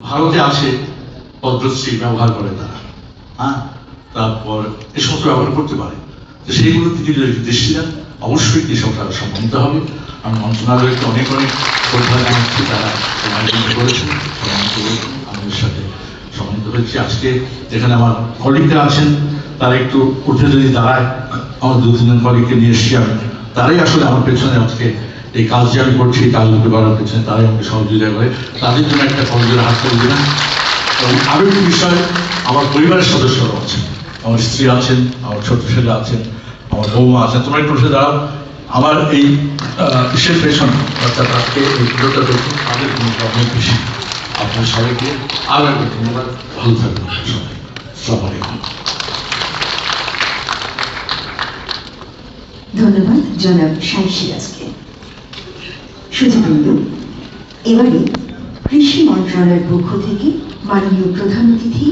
ভারতে আছে পদ্মশ্রী ব্যবহার করে তারা, হ্যাঁ, তারপর এ সমস্ত ব্যবহার করতে পারে। তো সেইগুলোর দিকে যদি দৃষ্টি দেন, অবশ্যই কৃষকরা সম্মানিত হবে। আমি মন্ত্রণালয়কে অনেক অনেক শ্রদ্ধা জানাচ্ছি, তারা সময় করেছেন, সম্মানিত করেছেন, আমাদের সাথে সম্মানিত হয়েছে। আজকে যেখানে আমার কলিগরা আছেন তারা একটু উঠে যদি দাঁড়ায়, আমার 2-3 কলিগকে নিয়ে এসেছি আমি, তারাই আসলে আমার পেছনে আজকে এই কাজ যে আমি করছি এই কাজগুলো করার পেছনে তারাই আমাকে সহযোগিতা করে, তাদের জন্য একটা কলেজের হাত করে দিলাম। এবং আরো একটি বিষয়, আমার পরিবারের সদস্যরা আছেন, আমার স্ত্রী আছেন, আমার ছোট ছেলে আছেন, আমার বৌমা আছেন, তোমরা একটু বসে দাঁড়াও। আমার এই কিসের পেছনে অর্থাৎ আজকে এই পুজোটা দেখুন, তাদের ভূমিকা অনেক বেশি। আপনার সবাইকে আরো একবার ধন্যবাদ, ভালো থাকবেন সবাই। আসসালামু আলাইকুম। ধন্যবাদ জনাব শাইখ সিরাজকে। সুধীবৃন্দ, এবারে কৃষি মন্ত্রণালয়ের পক্ষ থেকে মাননীয় প্রধান অতিথি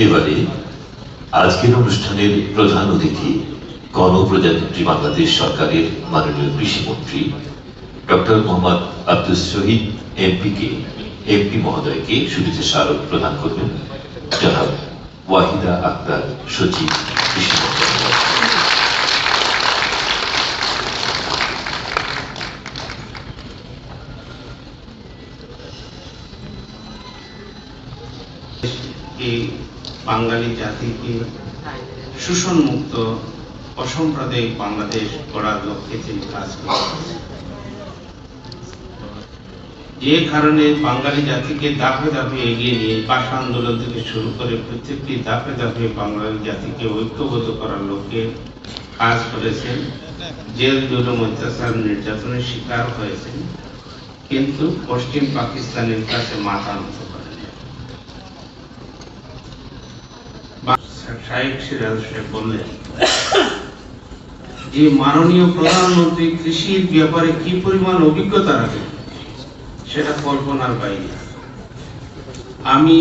এবারে আজকের অনুষ্ঠানের প্রধান অতিথি গণপ্রজাতন্ত্রী বাংলাদেশ সরকারের মাননীয় কৃষিমন্ত্রী ডক্টর মোহাম্মদ আব্দুস শহীদ এমপি মহোদয়কে শুভেচ্ছা স্মারক প্রদান করবেন জনাব ওয়াহিদা আক্তার, সচিব কৃষি মন্ত্রণালয়। এই বাঙালি জাতিকে শোষণ মুক্ত অসাম্প্রদায়িক বাংলাদেশ গড়ার লক্ষ্যে তিনি কাজ করেছেন, যে কারণে বাঙালি জাতিকে ধাপে ধাপে এগিয়ে নিয়ে ভাষা আন্দোলন থেকে শুরু করে প্রত্যেকটি ধাপে ধাপে বাঙালি জাতিকে ঐক্যবদ্ধ করার লক্ষ্যে কাজ করেছেন। জেল জুলুম অত্যাচার নির্যাতনের শিকার হয়েছেন, কিন্তু পশ্চিম পাকিস্তানের কাছে মাথা নত করেন। শাইখ সিরাজ বললেন যে মাননীয় প্রধানমন্ত্রী কৃষির ব্যাপারে কি পরিমাণ অভিজ্ঞতা রাখেন সেটা কল্পনার বাইরে। আমি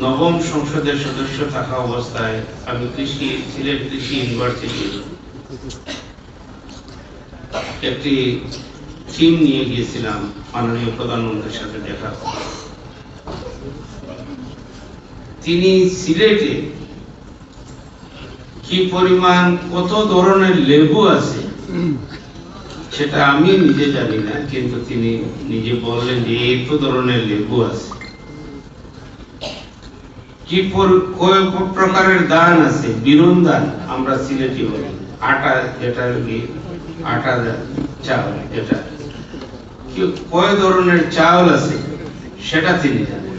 নবম সংসদের সদস্য থাকা অবস্থায় আমি সিলেট কৃষি ইউনিভার্সিটির একটি টিম নিয়ে গিয়েছিলাম মাননীয় প্রধানমন্ত্রীর সাথে দেখা করতে। তিনি সিলেটে কি পরিমাণ কত ধরনের লেবু আছে সেটা আমি নিজে জানি না, কিন্তু তিনি নিজে বললেন যে এত ধরনের লেবু আছে, কি কয় প্রকারের ধান আছে, বিরুন ধান আমরা সিলেটি বলি, আটা যেটা আটা চাউল, যেটা কয় ধরনের চাউল আছে সেটা তিনি জানেন।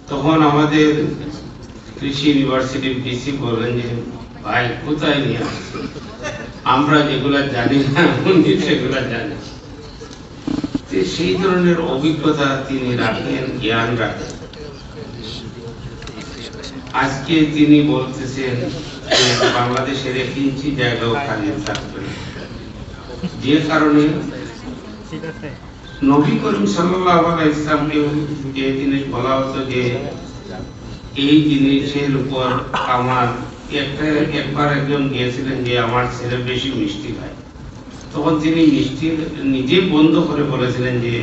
তখন আমাদের কৃষি ইউনিভার্সিটির ডিসি বললেন যে ভাই কোথায় নিয়ে আসছে, আমরা যেগুলা জানি না উনি সেগুলা জানেন। সেই ধরনের অভিজ্ঞতা তিনি রাখেন, জ্ঞান রাখেন। আজকে তিনি বলতেছেন যে বাংলাদেশের 1 ইঞ্চি জায়গাও খালি থাকবে না, যে কারণে নবী করিম সাল্লাল্লাহু আলাইহি ওয়াসাল্লামকে যে জিনিস বলা হতো যে এই জিনিসের উপর আমার একবার একজন গিয়েছিলেন যে আমার ছেলে বেশি মিষ্টি খায়, তখন তিনি মিষ্টি নিজে বন্ধ করে বলেছিলেন যে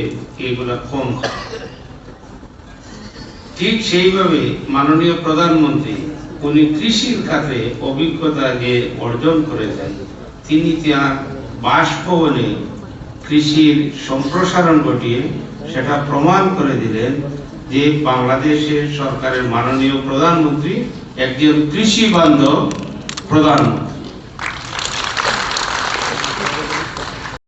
এইগুলা কম খায়। ঠিক সেইভাবে মাননীয় প্রধানমন্ত্রী উনি কৃষির খাতে অভিজ্ঞতা যে অর্জন করেছেন, তিনি তার বাসভবনে কৃষির সম্প্রসারণ ঘটিয়ে সেটা প্রমাণ করে দিলেন যে বাংলাদেশের সরকারের মাননীয় প্রধানমন্ত্রী একজন কৃষি বান্ধব প্রধানমন্ত্রী।